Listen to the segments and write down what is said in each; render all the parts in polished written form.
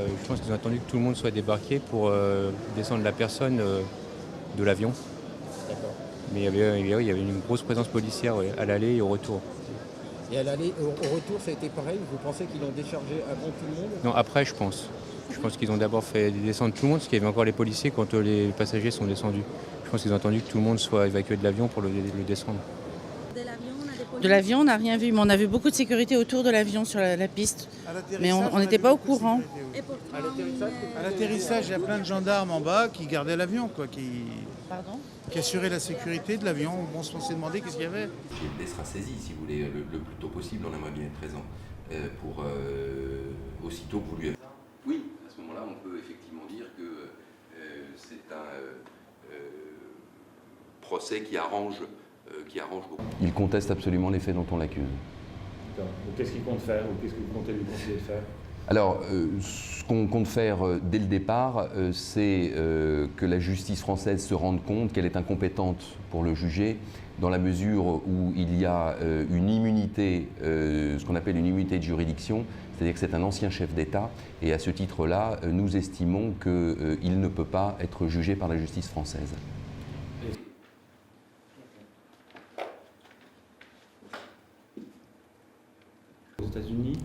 Je pense qu'ils ont attendu que tout le monde soit débarqué pour descendre la personne de l'avion. D'accord. Mais il y avait une grosse présence policière, ouais, à l'aller et au retour. Et à l'aller, au retour, ça a été pareil? Vous pensez qu'ils l'ont déchargé avant tout le monde? Non, après, je pense. Je pense qu'ils ont d'abord fait descendre tout le monde, parce qu'il y avait encore les policiers quand les passagers sont descendus. Je pense qu'ils ont attendu que tout le monde soit évacué de l'avion pour le descendre. De l'avion, on n'a rien vu, mais on a vu beaucoup de sécurité autour de l'avion sur la piste. Mais on n'était pas au courant. À l'atterrissage, À l'atterrissage, il y a plein de gendarmes en bas qui gardaient l'avion, Pardon? qui assuraient la sécurité de l'avion. On s'est demandé qu'est-ce qu'il y avait. GLD sera saisi, si vous voulez, le plus tôt possible. On aimerait bien être présent pour aussitôt que vous lui avez. Oui, à ce moment-là, on peut effectivement dire que c'est un procès qui arrange beaucoup. Il conteste absolument les faits dont on l'accuse. D'accord. Donc, qu'est-ce qu'il compte faire ou qu'est-ce que vous comptez lui conseiller de faire? Alors, ce qu'on compte faire dès le départ, c'est que la justice française se rende compte qu'elle est incompétente pour le juger, dans la mesure où il y a une immunité, ce qu'on appelle une immunité de juridiction, c'est-à-dire que c'est un ancien chef d'État, et à ce titre-là, nous estimons qu'il ne peut pas être jugé par la justice française. Aux États-Unis?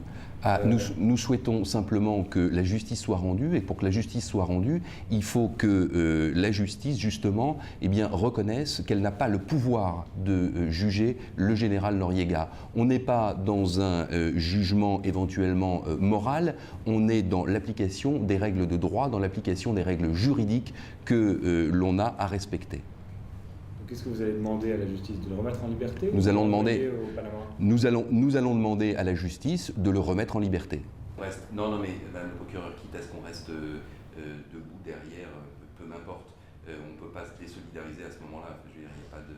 Nous souhaitons simplement que la justice soit rendue, et pour que la justice soit rendue, il faut que la justice, justement, reconnaisse qu'elle n'a pas le pouvoir de juger le général Noriega. On n'est pas dans un jugement éventuellement moral, on est dans l'application des règles de droit, dans l'application des règles juridiques que l'on a à respecter. Qu'est-ce que vous allez demander à la justice? De le remettre en liberté? Nous allons demander, au Panama? nous allons demander à la justice de le remettre en liberté. Non, mais Madame le procureur, quitte à ce qu'on reste debout derrière, peu m'importe. On ne peut pas se désolidariser à ce moment-là. Je veux dire, il n'y a pas de...